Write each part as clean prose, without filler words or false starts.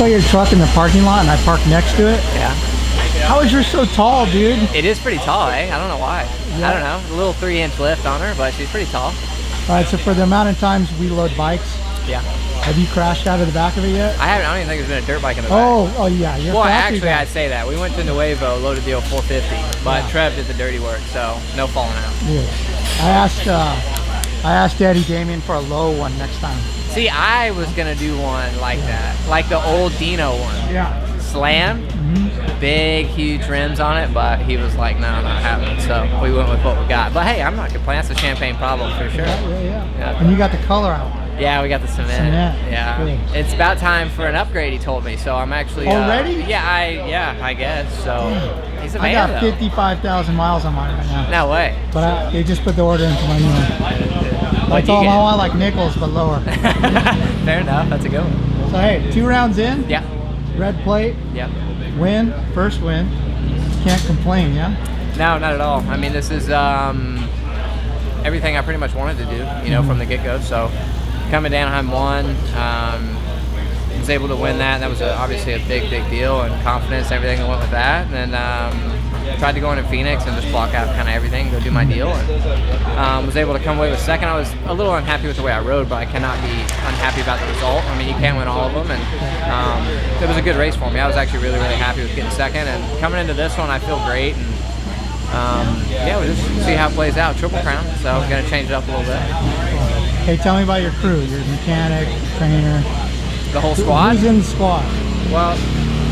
put your truck in the parking lot and I park next to it. Yeah. How is yours so tall, dude? It is pretty tall, eh? I don't know why. Yeah. I don't know. A little 3-inch lift on her, but she's pretty tall. All right, so for the amount of times we load bikes, Yeah. have you crashed out of the back of it yet? I don't even think there's been a dirt bike in the back. Oh yeah. You're well, actually, I'd say that. We went to Nuevo, loaded the 450, but Trev did the dirty work, so no falling out. Dude, I asked Eddie Damien for a low one next time. See, I was gonna do one like that, like the old Dino one. Yeah. Slammed, big, huge rims on it, but he was like, no, not happening. So we went with what we got. But hey, I'm not complaining. That's a champagne problem for sure. Yeah. And you got the color out. Yeah, we got the cement. Yeah, cool. It's about time for an upgrade. He told me, so I'm actually already. I guess so. He's a I man, got though. 55,000 miles on mine right now. No way. But they just put the order in for my new one. I told them I want like nickels, but lower. Fair enough. That's a good one. So hey, 2 rounds in. Yeah. Red plate. Yeah. Win. First win. Can't complain, yeah? No, not at all. I mean, this is everything I pretty much wanted to do, you know, from the get-go. So coming to Anaheim 1, was able to win that. That was obviously a big deal, and confidence, everything that went with that. And then tried to go into Phoenix and just block out kind of everything, go do my deal, and was able to come away with second. I was a little unhappy with the way I rode, but I cannot be unhappy about the result. I mean, you can't win all of them, and it was a good race for me. I was actually really happy with getting second, and coming into this one, I feel great. And yeah, we'll just see how it plays out. Triple Crown, so we're gonna change it up a little bit. Hey, tell me about your crew, your mechanic, trainer. The whole squad? Who's in the squad? Well,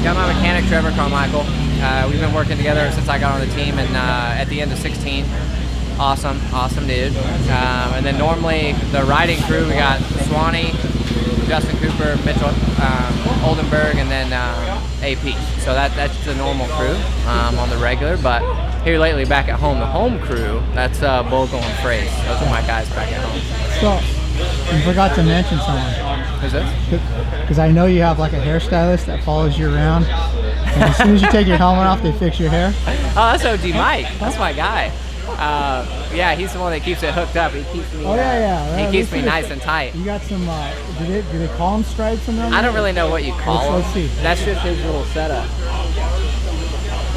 got my mechanic, Trevor Carmichael. We've been working together since I got on the team, and at the end of 16. Awesome dude. And then normally the riding crew, we got Swanee, Justin Cooper, Mitchell Oldenburg, and then AP. So that's the normal crew on the regular. But here lately, back at home, the home crew, that's Bogle and Fraze. Those are my guys back at home. So, you forgot to mention someone. Who's this? Because I know you have like a hairstylist that follows you around. And as soon as you take your helmet off, they fix your hair. Oh, that's OG Mike. That's my guy. Yeah, he's the one that keeps it hooked up. He keeps me. He keeps me nice and tight. You got some. Do they call them stripes in there? I don't really know what you call them. Let's see. That's just his little setup.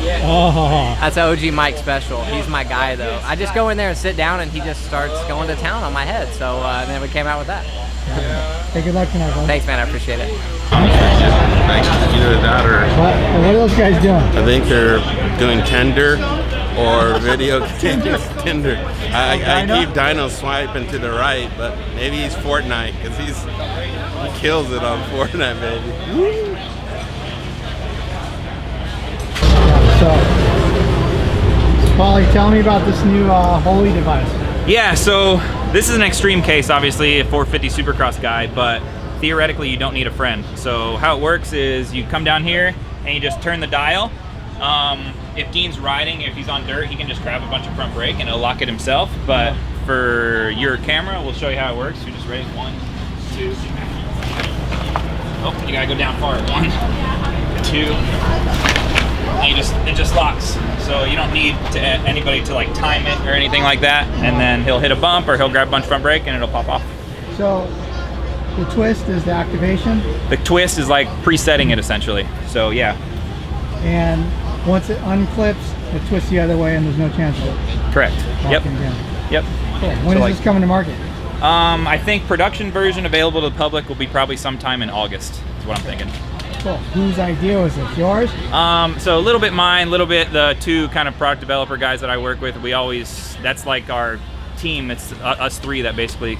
Oh. That's OG Mike special. He's my guy though. I just go in there and sit down, and he just starts going to town on my head. So then we came out with that. Hey, good luck tonight, bro. Thanks, man. I appreciate it. Thanks. Either that or what are those guys doing? I think they're doing Tinder or video games. Tinder. I keep Dino swiping to the right, but maybe he's Fortnite because he kills it on Fortnite, baby. Woo. So, Paulie, tell me about this new Holy device. Yeah, so this is an extreme case, obviously, a 450 Supercross guy, but theoretically you don't need a friend. So how it works is you come down here and you just turn the dial. If Dean's riding, if he's on dirt, he can just grab a bunch of front brake and he'll lock it himself. But for your camera, we'll show you how it works. You just raise 1, 2. Oh, you gotta go down far. 1, 2. And it just locks. So you don't need anybody to like time it or anything like that. And then he'll hit a bump or he'll grab a bunch of front brake and it'll pop off. So the twist is the activation? The twist is like presetting it essentially. So yeah. And once it unclips, it twists the other way and there's no chance of it. Correct. Yep. Yep. Cool. When is this coming to market? I think production version available to the public will be probably sometime in August, is what I'm thinking. Cool. Whose idea was this? Yours? So a little bit mine, a little bit the 2 kind of product developer guys that I work with. That's like our team. It's us 3 that basically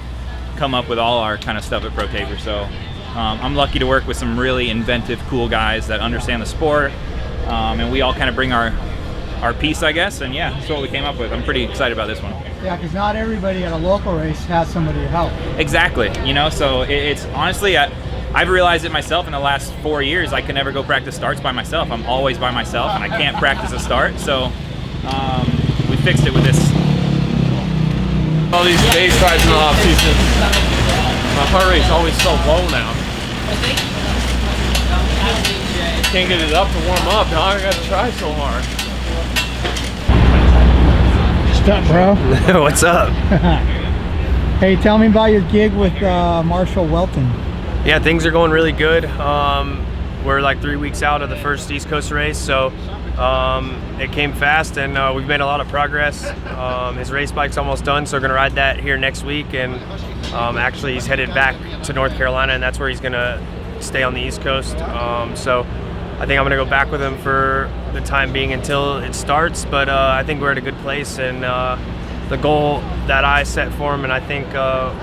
come up with all our kind of stuff at Pro Taper. So I'm lucky to work with some really inventive, cool guys that understand the sport. And we all kind of bring our piece, I guess. And yeah, that's what we came up with. I'm pretty excited about this one. Yeah, because not everybody at a local race has somebody to help. Exactly. You know, so it's honestly, I've realized it myself in the last 4 years. I can never go practice starts by myself. I'm always by myself, and I can't practice a start. So we fixed it with this. All these base rides in the off season, my heart rate's always so low now. Can't get it up to warm up, dog. I gotta try so hard. What's up, bro? What's up? Hey, tell me about your gig with Marshall Welton. Yeah, things are going really good. we're like 3 weeks out of the first East Coast race, so it came fast, and we've made a lot of progress. His race bike's almost done, so we're gonna ride that here next week, and actually he's headed back to North Carolina, and that's where he's gonna stay on the East Coast. So I think I'm gonna go back with him for the time being until it starts, but I think we're at a good place, and the goal that I set for him, and I think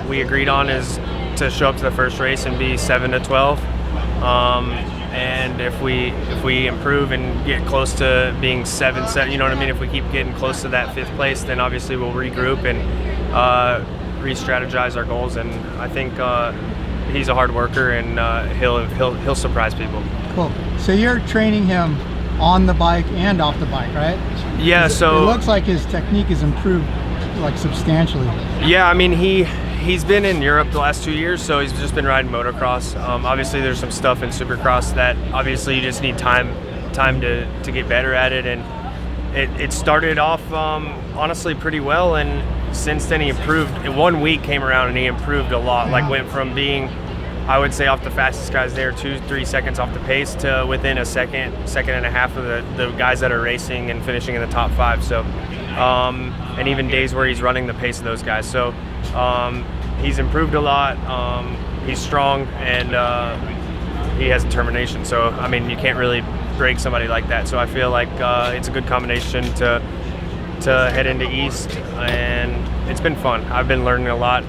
we agreed on, is to show up to the first race and be 7 to 12. And if we improve and get close to being 7, you know what I mean? If we keep getting close to that 5th place, then obviously we'll regroup and re-strategize our goals. And I think he's a hard worker, and he'll surprise people. Cool. So you're training him on the bike and off the bike, right? Yeah. So it looks like his technique has improved like substantially. Yeah, I mean he's been in Europe the last 2 years, so he's just been riding motocross. Obviously there's some stuff in supercross that obviously you just need time to get better at it, and it started off honestly pretty well, and since then he improved. In 1 week came around and he improved a lot. Like went from being, I would say, off the fastest guys there, 2-3 seconds off the pace, to within a second and a half of the guys that are racing and finishing in the top 5. So and even days where he's running the pace of those guys. So he's improved a lot. He's strong, and he has determination. So I mean, you can't really break somebody like that. So I feel like it's a good combination to head into East, and it's been fun. I've been learning a lot,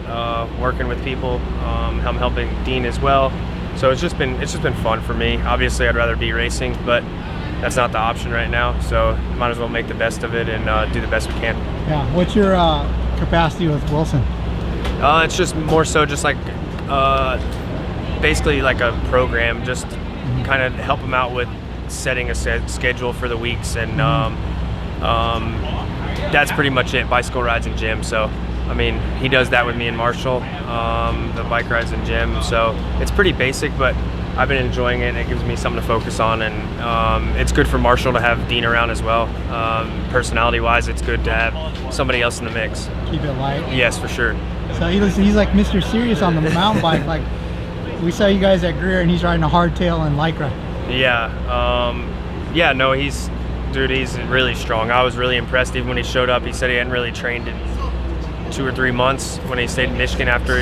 working with people. I'm helping Dean as well. So it's just been fun for me. Obviously, I'd rather be racing, but that's not the option right now. So might as well make the best of it and do the best we can. Yeah. What's your capacity with Wilson? It's just more so just like basically like a program, just kind of help him out with setting a schedule for the weeks, and that's pretty much it. Bicycle rides and gym. So I mean, he does that with me and Marshall, the bike rides and gym. So it's pretty basic, but I've been enjoying it. It gives me something to focus on, and it's good for Marshall to have Dean around as well. Personality-wise, it's good to have somebody else in the mix. Keep it light. Yes, for sure. So he's like Mr. Serious on the mountain bike. Like we saw you guys at Greer, and he's riding a hardtail and Lycra. Yeah. Yeah. No, he's really strong. I was really impressed. Even when he showed up, he said he hadn't really trained in 2 or 3 months when he stayed in Michigan after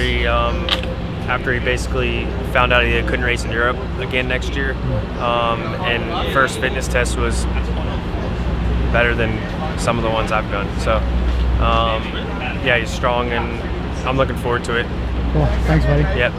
he basically found out he couldn't race in Europe again next year. And first fitness test was better than some of the ones I've done. So yeah, he's strong, and I'm looking forward to it. Cool. Thanks, buddy. Yep.